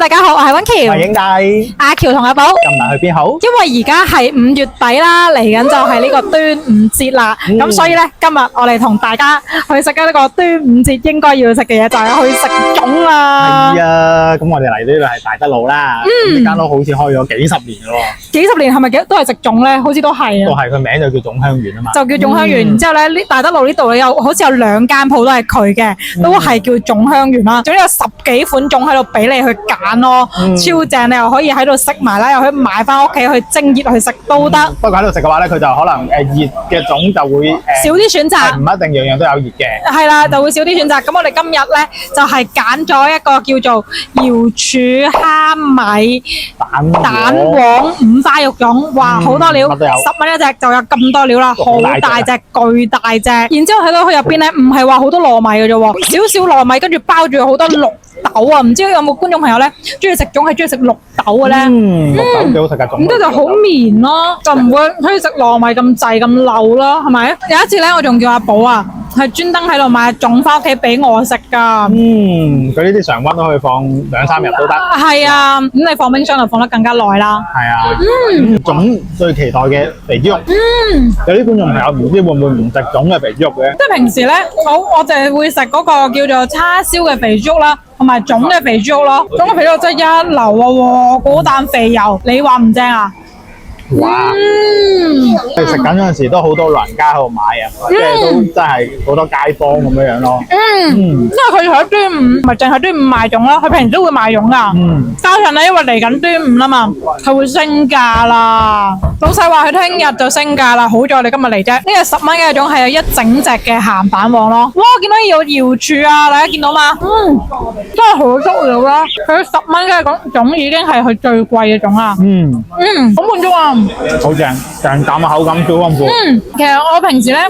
大家好，我係溫係喬，影帝，阿喬同阿寶。今日去邊好？因為而家係5月底啦，嚟緊就係呢個端午節啦，咁所以呢，今日我哋同大家去食緊呢個端午節應該要食嘅嘢，就係去食粽啦。係啊，咁我哋嚟呢度係大德路啦，呢間屋好似開咗幾十年咯，幾十年係咪都係食粽呢？好似都係啊，都係佢名就叫粽香園啊嘛。就叫粽香園。然之後呢，呢大德路呢度有好似有2間鋪都係佢嘅，都係叫粽香園啦。總之有10幾款粽喺度俾你去揀咯，超正！你又可以喺度食埋啦，又可以買翻屋企去蒸熱去食都得。不過喺度食嘅話咧，佢就可能熱嘅粽就會少啲選擇，唔一定樣樣都有熱嘅。係啦，就會少啲選擇。咁我哋今日咧就係揀咗一個叫做瑤柱蝦米蛋黃5花肉粽，哇，好多料，乜都有10蚊一隻就有咁多料啦，好好大隻大隻，巨大隻。然之後睇到佢入邊咧，唔係話好多糯米嘅啫喎，少少糯米，跟住包住好多綠豆啊！唔知有冇觀眾朋友咧中意食粽係中意食綠豆嘅咧？綠豆幾好食㗎粽。咁都就好綿咯，就唔會好似食糯米咁滯咁漏咯，係咪？有一次咧，我仲叫阿寶啊，係專登喺度買粽翻屋企俾我食㗎。佢呢啲常溫都可以放2-3日都得。係啊，咁你放冰箱就放得更加耐啦。係啊，粽最期待嘅肥豬肉。有啲觀眾朋友唔知會唔會唔食粽嘅肥豬肉嘅？即係平時咧，我淨係會食嗰個叫做叉燒嘅肥豬肉啦，同埋粽嘅肥豬肉咯。粽嘅肥豬肉真係一流啊！嗰啖肥油，你話唔正啊？哇！你食緊嗰陣時都好多老人家喺度買啊，即係都真係好多街坊咁樣樣咯。因為佢除咗端午，唔係淨係端午賣粽啦，佢平時都會賣粽噶。加上咧，因為嚟緊端午啦嘛，佢會升價啦。老細話佢聽日就升價啦，好在我哋今日嚟啫。呢個10蚊嘅粽係有一整隻嘅鹹蛋黃咯。哇！見到有瑤柱啊，大家見到嘛？真係好足料啦。佢10蚊嘅粽已經係佢最貴嘅粽啦。好滿足啊！好正，成啖嘅口感超豐富。其實我平時咧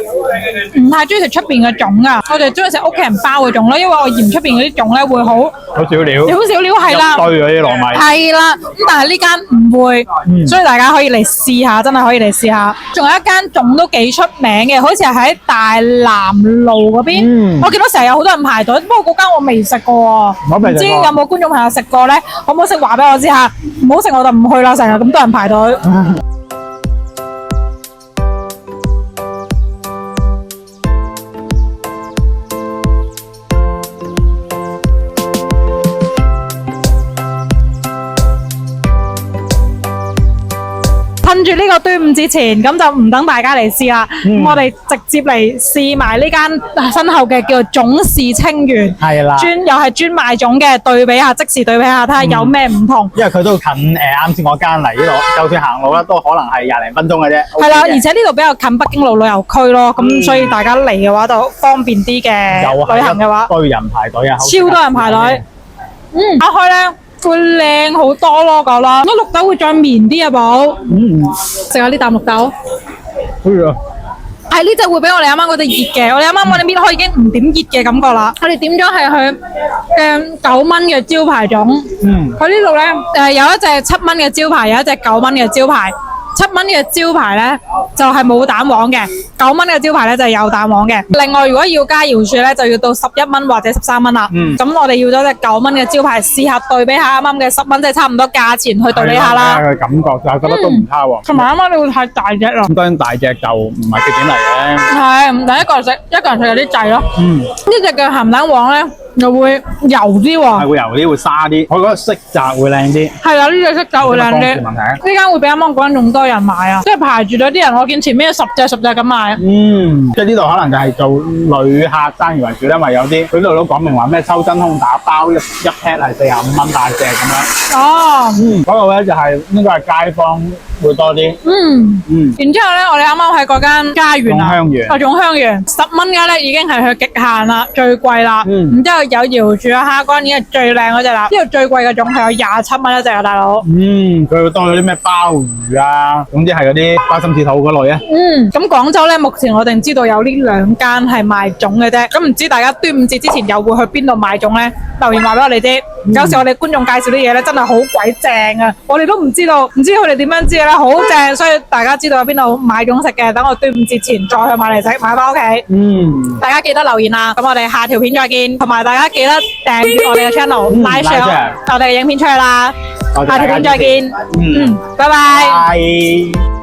唔太中意食出邊嘅粽噶，我哋中意食屋企人包嘅粽咯，因為我嫌出邊嗰啲粽咧會好少料，少少料係啦，堆嗰啲糯米係啦。咁但係呢間唔會，所以大家可以嚟試下，真係可以嚟試下。仲有一間粽都幾出名嘅，好似係喺大南路嗰邊，我見到成日有好多人排隊，不過嗰間我未食過，唔知有冇觀眾朋友食過咧？可唔可以食話俾我知下？唔好食我就唔去啦，成日咁多人排隊。趁住呢個端午節前，咁就唔等大家嚟試啦。咁我哋直接嚟試埋呢間身後嘅叫做粽氏清源，係啦，又係專賣粽嘅，對比下即時對比下，睇下有咩唔同。因為佢都近啱先我間嚟呢度，就算行路咧都可能係20零分鐘嘅啫。係啦，而且呢度比較近北京路旅遊區咯，咁所以大家嚟嘅話就方便啲嘅。旅行嘅話，堆人排隊啊，超多人排隊。打開咧。會靚好多咯，覺得。咁綠豆會再綿啲啊，寶。食下呢啖綠豆。係呢隻會比我哋啱啱嗰隻熱嘅，我哋啱啱我哋搣開已經唔點熱嘅感覺啦。我哋點咗係佢嘅9蚊嘅招牌粽。佢呢度咧有一隻7蚊嘅招牌，有一隻9蚊嘅招牌。7蚊嘅招牌咧就係冇蛋黃嘅，9蚊嘅招牌咧就係有蛋黃嘅。另外如果要加瑤柱咧，就要到11蚊或者13蚊啦。咁我哋要咗隻9蚊嘅招牌，試下對比下啱啱嘅10蚊，即係差唔多價錢去對比下啦。佢感覺就覺得都唔差喎。同埋啱啱你會太大隻啦。咁當然大隻就唔係缺點嚟嘅。係，但一個人食有啲滯咯。呢隻嘅鹹蛋黃咧又會油啲喎。係會油啲，會沙啲。我覺得色澤會靚啲。係啦，呢隻色澤會靚啲。呢間會比啱啱嗰間仲多人買啊！即係排住咗啲人，我見前面10隻咁買。即係呢度可能就係做旅客生意為主，因為有啲佢呢度都講明話咩抽真空打包一 pack 係45蚊大隻咁樣。哦。嗰個咧就係應該係街坊會多啲。然之後咧，我哋啱啱喺嗰間家園啊，粽香園10蚊嘅咧已經係佢極限啦，最貴啦。然之後有瑤柱啊、蝦乾已經係最靚嗰隻啦。呢度最貴嘅粽係有27蚊一隻啊，大佬。佢會多咗啲咩鮑魚啊，總之係嗰啲花心子肚嗰類啊。咁廣州咧，目前我哋知道有呢2間係賣粽嘅啫。咁唔知大家端午節之前又會去邊度買粽咧？留言話俾我哋知。有時我哋觀眾介紹啲嘢咧，真係好鬼正啊！我哋都唔知佢哋點樣知咧，好正，所以大家知道喺邊度買粽食嘅，等我端午節前再去買嚟食，買翻屋企。大家記得留言啦，咁我哋下條片再見，同埋大家記得訂閱我哋嘅 channel，like share 我哋嘅影片出去啦，下條片再見，拜拜。